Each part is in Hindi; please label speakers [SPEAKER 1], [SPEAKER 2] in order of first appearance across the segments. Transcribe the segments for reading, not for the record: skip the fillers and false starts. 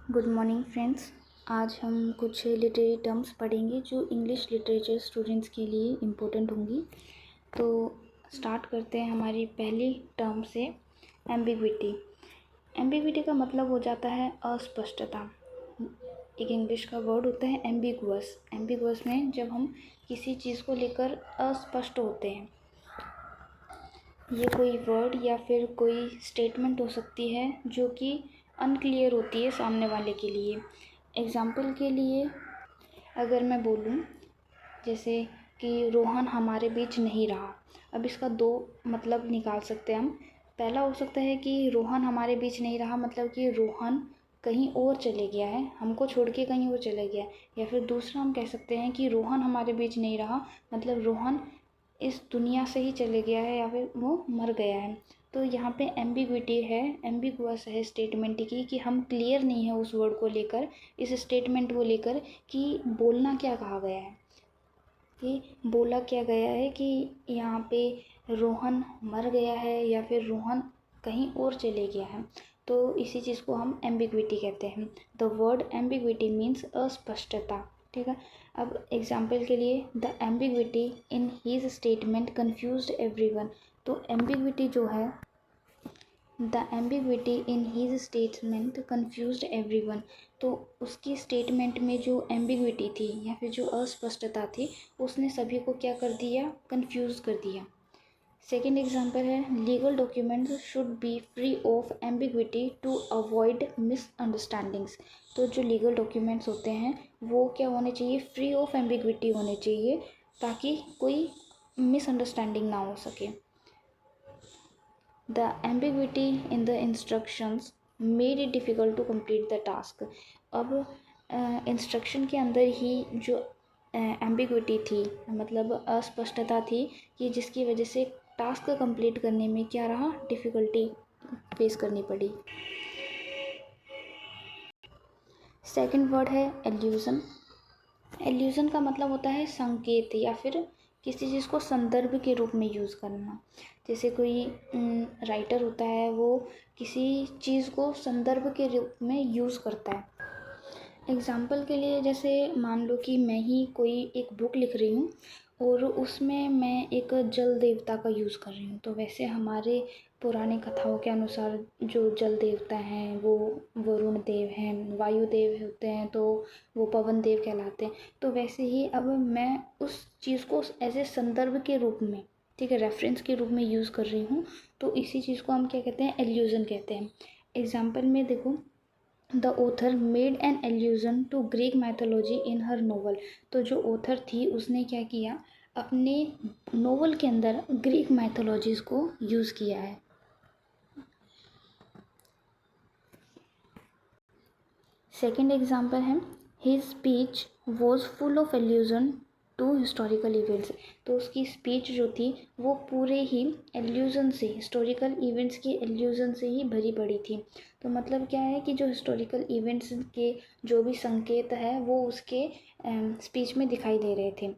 [SPEAKER 1] Good morning friends. आज हम कुछ लिटरेरी टर्म्स पढ़ेंगे जो इंग्लिश लिटरेचर स्टूडेंट्स के लिए इम्पोर्टेंट होंगी। तो स्टार्ट करते हैं हमारी पहली टर्म से, एम्बिग्विटी। एम्बिग्विटी का मतलब हो जाता है अस्पष्टता। एक इंग्लिश का वर्ड होता है एम्बिगुअस। एम्बिगुअस में जब हम किसी चीज़ को लेकर अस्पष्ट होते हैं, ये कोई वर्ड या फिर कोई स्टेटमेंट हो सकती है जो कि अनक्लियर होती है सामने वाले के लिए। एग्ज़ाम्पल के लिए अगर मैं बोलूँ जैसे कि रोहन हमारे बीच नहीं रहा, अब इसका दो मतलब निकाल सकते हैं हम। पहला हो सकता है कि रोहन हमारे बीच नहीं रहा मतलब कि रोहन कहीं और चले गया है, हमको छोड़ के कहीं और चले गया। या फिर दूसरा हम कह सकते हैं कि रोहन हमारे बीच नहीं रहा मतलब रोहन इस दुनिया से ही चले गया है या फिर वो मर गया है। तो यहाँ पे एम्बिग्विटी है, एम्बिगुअस है स्टेटमेंट की कि हम क्लियर नहीं है उस वर्ड को लेकर, इस स्टेटमेंट को लेकर कि बोलना क्या कहा गया है, कि बोला क्या गया है कि यहाँ पे रोहन मर गया है या फिर रोहन कहीं और चले गया है। तो इसी चीज़ को हम एम्बिग्विटी कहते हैं। द वर्ड एम्बिग्विटी मीन्स अस्पष्टता। ठीक है, अब एग्जाम्पल के लिए the ambiguity in his statement confused everyone. तो एम्बिग्विटी जो है, the ambiguity in his statement confused everyone, तो उसकी स्टेटमेंट में जो एम्बिग्विटी थी या फिर जो अस्पष्टता थी उसने सभी को क्या कर दिया, कन्फ्यूज कर दिया। सेकेंड एग्जाम्पल है legal documents should be free of ambiguity to avoid misunderstandings. तो जो लीगल डॉक्यूमेंट्स होते हैं वो क्या होने चाहिए, फ्री ऑफ एम्बिग्विटी होने चाहिए ताकि कोई मिसअंडरस्टैंडिंग ना हो सके। The ambiguity in the instructions made it difficult to complete the task. अब इंस्ट्रक्शन के अंदर ही जो एम्बिग्विटी थी मतलब अस्पष्टता थी कि जिसकी वजह से टास्क कंप्लीट करने में क्या रहा, डिफ़िकल्टी फेस करनी पड़ी। सेकंड वर्ड है एल्यूज़न। एल्यूज़न का मतलब होता है संकेत या फिर किसी चीज़ को संदर्भ के रूप में यूज़ करना। जैसे कोई राइटर होता है वो किसी चीज़ को संदर्भ के रूप में यूज़ करता है। एग्ज़ाम्पल के लिए जैसे मान लो कि मैं ही कोई एक बुक लिख रही हूँ और उसमें मैं एक जल देवता का यूज़ कर रही हूँ। तो वैसे हमारे पुरानी कथाओं के अनुसार जो जल देवता हैं वो वरुण देव हैं, वायु देव होते हैं तो वो पवन देव कहलाते हैं। तो वैसे ही अब मैं उस चीज़ को एज ए संदर्भ के रूप में, ठीक है, रेफरेंस के रूप में यूज़ कर रही हूँ। तो इसी चीज़ को हम क्या कहते हैं, एल्यूज़न कहते हैं। एग्ज़ाम्पल में देखो, the author made an allusion to Greek mythology in her novel. तो जो ऑथर थी उसने क्या किया, अपने नोवेल के अंदर ग्रीक मैथोलॉजीज़ को यूज़ किया है। सेकेंड एग्जाम्पल है his speech was full of allusion to historical events. तो उसकी स्पीच जो थी वो पूरे ही एल्यूज़न से, हिस्टोरिकल इवेंट्स की एल्यूज़न से ही भरी पड़ी थी। तो मतलब क्या है कि जो हिस्टोरिकल इवेंट्स के जो भी संकेत है वो उसके स्पीच में दिखाई दे रहे थे।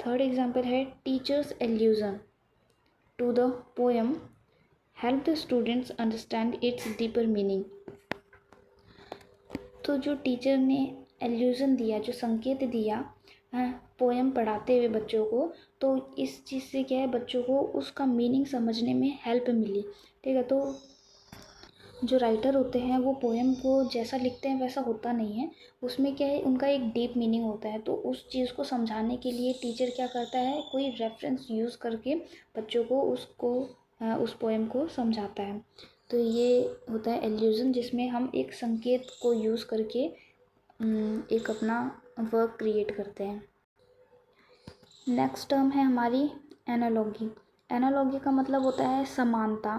[SPEAKER 1] थर्ड एग्जाम्पल है teachers allusion to the poem help the students understand its deeper meaning. तो जो टीचर ने एल्यूज़न दिया, जो संकेत दिया पोएम पढ़ाते हुए बच्चों को, तो इस चीज़ से क्या है, बच्चों को उसका मीनिंग समझने में हेल्प मिली। ठीक है, तो जो राइटर होते हैं वो पोएम को जैसा लिखते हैं वैसा होता नहीं है, उसमें क्या है, उनका एक डीप मीनिंग होता है। तो उस चीज़ को समझाने के लिए टीचर क्या करता है, कोई रेफरेंस यूज़ करके बच्चों को उस पोएम को समझाता है। तो ये होता है एल्यूज़न, जिसमें हम एक संकेत को यूज़ करके एक अपना वर्क क्रिएट करते हैं। नेक्स्ट टर्म है हमारी एनालॉगी। एनालॉगी का मतलब होता है समानता।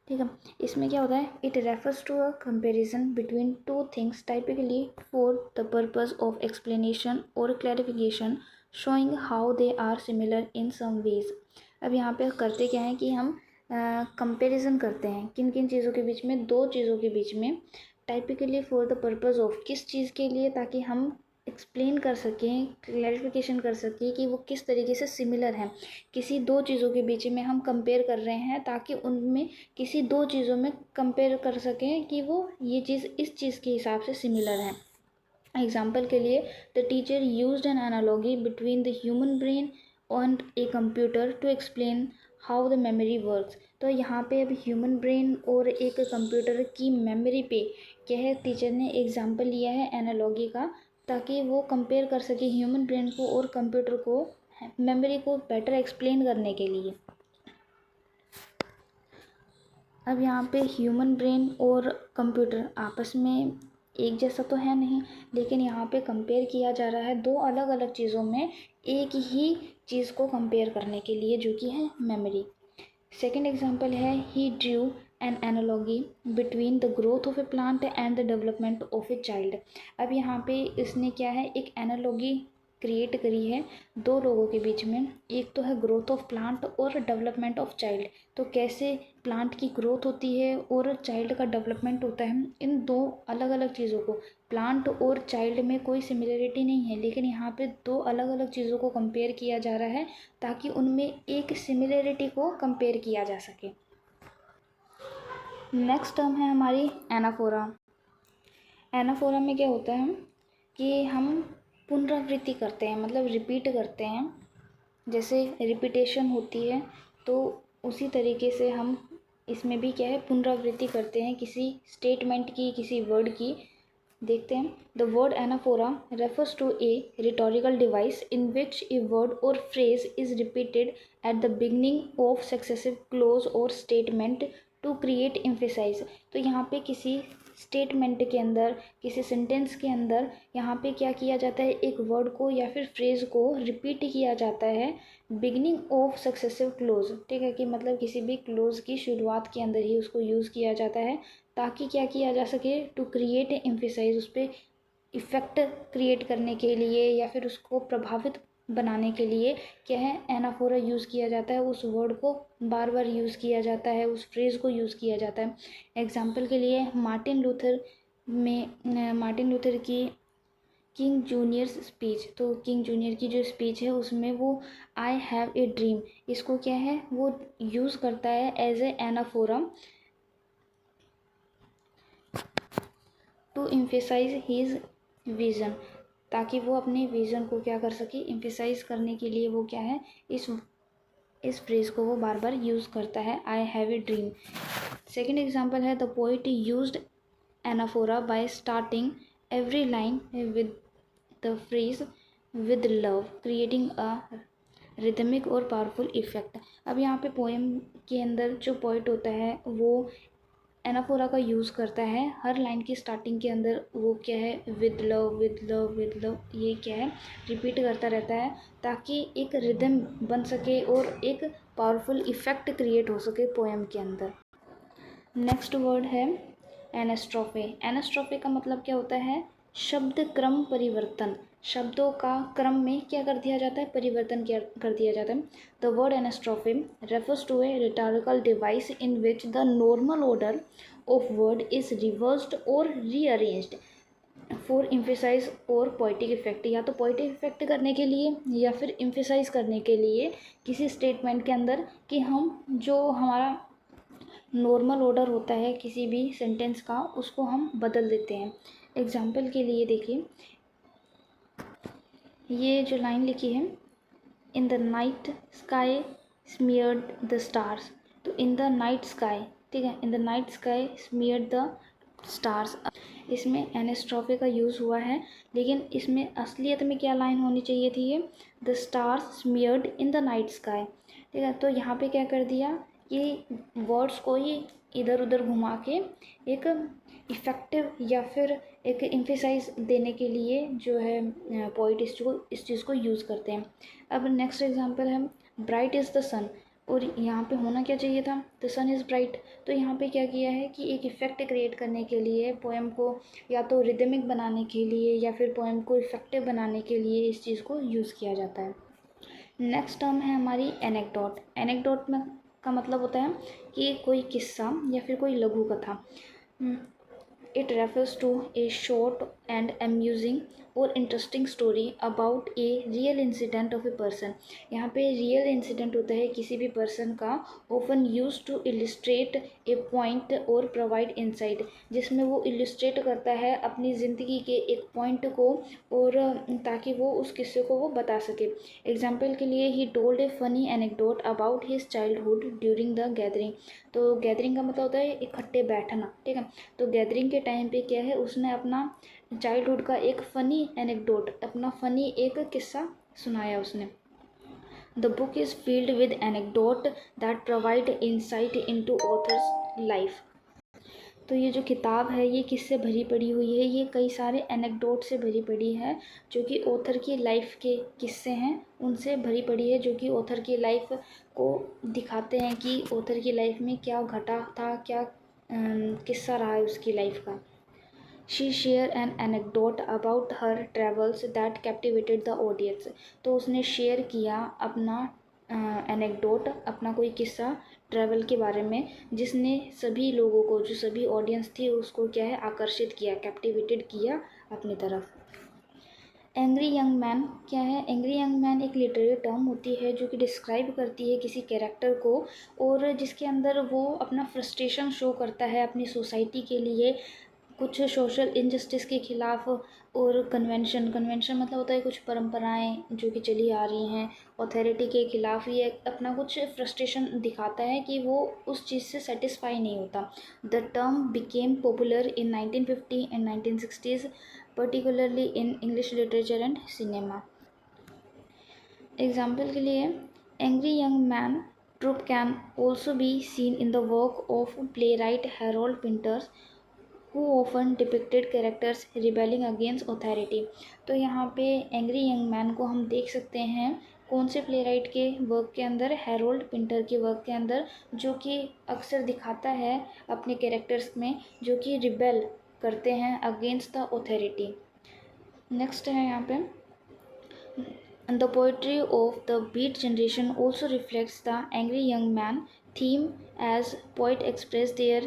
[SPEAKER 1] ठीक है, इसमें क्या होता है, it refers to a comparison between two things typically for the purpose of explanation और clarification showing how they are similar in some ways. अब यहाँ पे करते क्या है कि हम कंपैरिजन करते हैं किन किन चीज़ों के बीच में, दो चीज़ों के बीच में, typically for the purpose of, किस चीज़ के लिए, ताकि हम एक्सप्लेन कर सकें, क्लैरिफिकेशन कर सकें कि वो किस तरीके से सिमिलर हैं। किसी दो चीज़ों के बीच में हम कंपेयर कर रहे हैं ताकि उनमें किसी दो चीज़ों में कंपेयर कर सकें कि वो ये चीज़ इस चीज़ के हिसाब से सिमिलर है। एग्जाम्पल के लिए, the teacher used an analogy between the human brain and a computer to explain how the memory works. तो यहाँ पे अब ह्यूमन ब्रेन और एक कंप्यूटर की मेमोरी पे क्या है, टीचर ने एग्जाम्पल लिया है एनालॉजी का, ताकि वो कंपेयर कर सके ह्यूमन ब्रेन को और कंप्यूटर को, मेमोरी को बेटर एक्सप्लेन करने के लिए। अब यहाँ पे ह्यूमन ब्रेन और कंप्यूटर आपस में एक जैसा तो है नहीं, लेकिन यहाँ पे कंपेयर किया जा रहा है दो अलग अलग चीज़ों में एक ही चीज़ को कंपेयर करने के लिए, जो कि है मेमोरी। सेकेंड एग्जाम्पल है, he drew an analogy between the growth of a plant and the development of a child. अब यहाँ पे इसने क्या है, एक एनालॉगी क्रिएट करी है दो लोगों के बीच में। एक तो है ग्रोथ ऑफ प्लांट और डेवलपमेंट ऑफ चाइल्ड। तो कैसे प्लांट की ग्रोथ होती है और चाइल्ड का डेवलपमेंट होता है, इन दो अलग अलग चीज़ों को, प्लांट और चाइल्ड में कोई सिमिलरिटी नहीं है, लेकिन यहाँ पे दो अलग अलग चीज़ों को कंपेयर किया जा रहा है ताकि उनमें एक सिमिलरिटी को कंपेयर किया जा सके। नेक्स्ट टर्म है हमारी एनाफोरा। एनाफोरा में क्या होता है कि हम पुनरावृत्ति करते हैं, मतलब रिपीट करते हैं। जैसे रिपीटेशन होती है तो उसी तरीके से हम इसमें भी क्या है, पुनरावृत्ति करते हैं किसी स्टेटमेंट की, किसी वर्ड की। देखते हैं, the word anaphora refers to a rhetorical device in which a word और phrase is repeated at the beginning of successive clause और स्टेटमेंट टू क्रिएट एम्फेसाइज। तो यहाँ पे किसी स्टेटमेंट के अंदर, किसी सेंटेंस के अंदर यहाँ पे क्या किया जाता है, एक वर्ड को या फिर फ्रेज को रिपीट किया जाता है बिगनिंग ऑफ सक्सेसिव क्लोज। ठीक है, कि मतलब किसी भी क्लोज की शुरुआत के अंदर ही उसको यूज़ किया जाता है ताकि क्या किया जा सके, टू क्रिएट एम्फेसाइज, उस पर इफ़ेक्ट क्रिएट करने के लिए या फिर उसको प्रभावित बनाने के लिए क्या है, एनाफोरा यूज़ किया जाता है। उस वर्ड को बार बार यूज़ किया जाता है, उस फ्रेज को यूज़ किया जाता है। एग्जाम्पल के लिए, मार्टिन लूथर की किंग जूनियर स्पीच। तो किंग जूनियर की जो स्पीच है उसमें वो आई हैव ए ड्रीम, इसको क्या है, वो यूज़ करता है as a anaphora to emphasize his vision, ताकि वो अपने विज़न को क्या कर सके, एम्फेसाइज करने के लिए वो क्या है, इस फ्रेज को वो बार बार यूज़ करता है, I have a dream. Second example है, the poet used anaphora by starting every line with the phrase with love creating a rhythmic और पावरफुल इफेक्ट। अब यहाँ पे पोएम के अंदर जो पोइट होता है वो एनाफोरा का यूज़ करता है हर लाइन की स्टार्टिंग के अंदर। वो क्या है, with love with love with love, ये क्या है, रिपीट करता रहता है ताकि एक रिदम बन सके और एक पावरफुल इफेक्ट क्रिएट हो सके पोएम के अंदर। नेक्स्ट वर्ड है एनास्ट्रोफे। एनास्ट्रोफे का मतलब क्या होता है, शब्द क्रम परिवर्तन। शब्दों का क्रम में क्या कर दिया जाता है, परिवर्तन क्या कर दिया जाता है। The word anastrophe refers to a rhetorical device in which the normal order of word is reversed और रीअरेंज्ड फॉर एम्फेसाइज और पोइटिक इफेक्ट। या तो पोइटिक इफेक्ट करने के लिए या फिर एम्फेसाइज करने के लिए किसी स्टेटमेंट के अंदर, कि हम जो हमारा नॉर्मल ऑर्डर होता है किसी भी सेंटेंस का उसको हम बदल देते हैं। एग्जाम्पल के लिए देखिए, ये जो लाइन लिखी है, in the night sky smeared the stars. तो इन द नाइट स्काई, ठीक है, in the night sky smeared the stars, इसमें एनास्ट्रोफे का यूज़ हुआ है, लेकिन इसमें असलियत में क्या लाइन होनी चाहिए थी, ये the stars smeared in the night sky. ठीक है, तो यहाँ पे क्या कर दिया, ये वर्ड्स को ही इधर उधर घुमा के एक इफ़ेक्टिव या फिर एक एम्फेसाइज देने के लिए जो है पोइट इस चीज़ को यूज़ करते हैं। अब नेक्स्ट एग्जांपल है, ब्राइट इज़ द सन, और यहाँ पे होना क्या चाहिए था, द सन इज़ ब्राइट। तो यहाँ पे क्या किया है कि एक इफ़ेक्ट क्रिएट करने के लिए, पोएम को या तो रिदमिक बनाने के लिए या फिर पोएम को इफ़ेक्टिव बनाने के लिए इस चीज़ को यूज़ किया जाता है। नेक्स्ट टर्म है हमारी एनेक्डोट। एनेक्डोट में का मतलब होता है कि कोई किस्सा या फिर कोई लघु कथा। It refers to a short and amusing और interesting story about a real incident of a person. यहाँ पे रियल इंसिडेंट होता है किसी भी पर्सन का, often use to illustrate a point और प्रोवाइड इंसाइट, जिसमें वो इलिस्ट्रेट करता है अपनी ज़िंदगी के एक पॉइंट को, और ताकि वो उस किस्से को वो बता सके। एग्जाम्पल के लिए, he told A funny anecdote about his childhood during the gathering. तो गैदरिंग का मतलब होता है इकट्ठे बैठना, ठीक है। तो गैदरिंग के टाइम पे क्या है, उसने अपना चाइल्डहुड का एक फ़नी एनेक्डोट, अपना फ़नी एक किस्सा सुनाया उसने। The book is field with anecdote that provide insight into authors life. तो ये जो किताब है ये किससे भरी पड़ी हुई है, ये कई सारे एनेक्डोट से भरी पड़ी है, जो कि ऑथर की लाइफ के किस्से हैं उनसे भरी पड़ी है, जो कि ऑथर की लाइफ को दिखाते हैं कि ऑथर की लाइफ में क्या घटा था, क्या किस्सा रहा है उसकी लाइफ का। She shared an anecdote about her travels that captivated the audience। तो उसने शेयर किया अपना एनेक्डोट, अपना कोई किस्सा ट्रैवल के बारे में, जिसने सभी लोगों को, जो सभी ऑडियंस थी उसको क्या है, आकर्षित किया, कैप्टिवेटेड किया अपनी तरफ। एंग्री यंग मैन क्या है? एंग्री यंग मैन एक लिटरेरी टर्म होती है जो कि डिस्क्राइब करती है किसी कैरेक्टर को, और जिसके अंदर वो अपना फ्रस्ट्रेशन शो करता है अपनी सोसाइटी के लिए, कुछ सोशल इनजस्टिस के खिलाफ, और कन्वेंशन मतलब होता है कुछ परंपराएं जो कि चली आ रही हैं अथॉरिटी के खिलाफ। ये अपना कुछ फ्रस्ट्रेशन दिखाता है कि वो उस चीज़ से सेटिस्फाई नहीं होता। The term became popular in 1950 and 1960s, particularly in English literature and cinema. Example के लिए, angry young man trope can also be seen in the work of playwright Harold Pinter's, who often depicted characters rebelling against authority। तो यहाँ पे एंग्री यंग मैन को हम देख सकते हैं कौन से प्ले राइट के वर्क के अंदर, हैरोल्ड पिंटर के वर्क के अंदर, जो कि अक्सर दिखाता है अपने कैरेक्टर्स में जो कि रिबेल करते हैं अगेंस्ट द ऑथोरिटी। नेक्स्ट है यहाँ पे, the poetry of the Beat generation also reflects the angry young man theme, as poet express their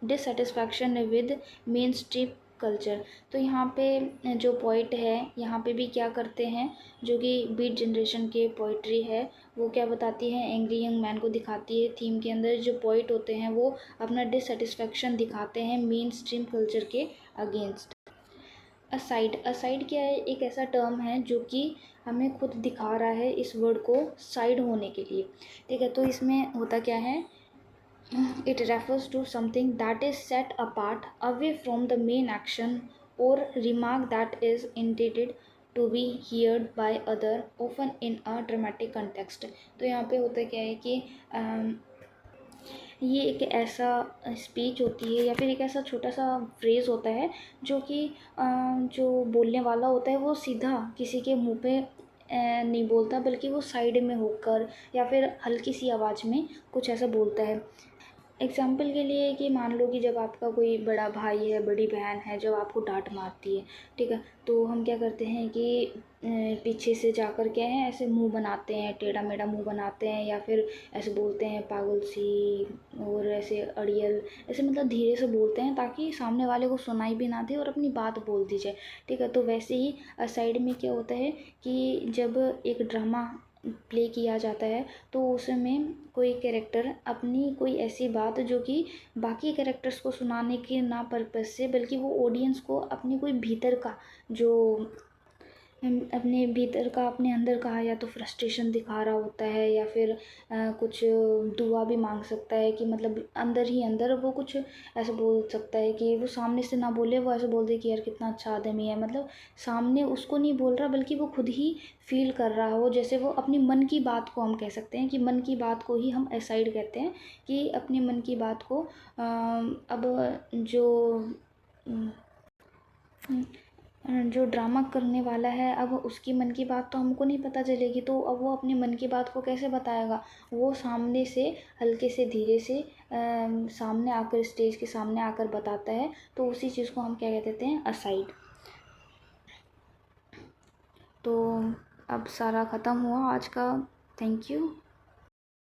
[SPEAKER 1] dissatisfaction with mainstream culture. तो यहाँ पे जो पोइट है यहाँ पे भी क्या करते हैं, जो कि बीट जनरेशन के पोइट्री है वो क्या बताती है, एंग्री यंग मैन को दिखाती है। थीम के अंदर जो पोइट होते हैं वो अपना डिससेटिस्फैक्शन दिखाते हैं मेन स्ट्रीम कल्चर के अगेंस्ट। असाइड, असाइड क्या है, एक ऐसा टर्म है जो कि हमें खुद दिखा रहा है इस वर्ड को साइड होने के लिए, ठीक है। तो इसमें होता क्या है, it refers to something that is set apart away from the main action और remark that is intended to be heard by other, often in a dramatic context. तो यहाँ पे होता क्या है कि ये एक ऐसा स्पीच होती है या फिर एक ऐसा छोटा सा फ्रेज़ होता है जो कि जो बोलने वाला होता है वो सीधा किसी के मुंह पे नहीं बोलता, बल्कि वो साइड में होकर या फिर हल्की सी आवाज़ में कुछ ऐसा बोलता है। एग्जाम्पल के लिए कि मान लो कि जब आपका कोई बड़ा भाई है, बड़ी बहन है, जब आपको डांट मारती है, ठीक है, तो हम क्या करते हैं कि पीछे से जाकर क्या है, ऐसे मुंह बनाते हैं, टेढ़ा मेढ़ा मुंह बनाते हैं, या फिर ऐसे बोलते हैं पागल सी, और ऐसे अड़ियल, ऐसे मतलब धीरे से बोलते हैं ताकि सामने वाले को सुनाई भी ना दे और अपनी बात बोल दी जाए, ठीक है। तो वैसे ही साइड में क्या होता है कि जब एक ड्रामा प्ले किया जाता है तो उसमें कोई कैरेक्टर अपनी कोई ऐसी बात जो कि बाकी कैरेक्टर्स को सुनाने के ना पर्पज़ से, बल्कि वो ऑडियंस को अपनी कोई भीतर का जो अपने भीतर का, अपने अंदर का या तो फ्रस्ट्रेशन दिखा रहा होता है, या फिर कुछ दुआ भी मांग सकता है कि मतलब अंदर ही अंदर वो कुछ ऐसा बोल सकता है कि वो सामने से ना बोले, वो ऐसे बोल दे कि यार कितना अच्छा आदमी है, मतलब सामने उसको नहीं बोल रहा बल्कि वो खुद ही फील कर रहा हो, जैसे वो अपनी मन की बात को, हम कह सकते हैं कि मन की बात को ही हम एसाइड कहते हैं, कि अपने मन की बात को अब जो ड्रामा करने वाला है, अब उसकी मन की बात तो हमको नहीं पता चलेगी, तो अब वो अपने मन की बात को कैसे बताएगा, वो सामने से हल्के से धीरे से सामने आकर, स्टेज के सामने आकर बताता है, तो उसी चीज़ को हम क्या कह देते हैं, असाइड। तो अब सारा ख़त्म हुआ आज का, थैंक यू।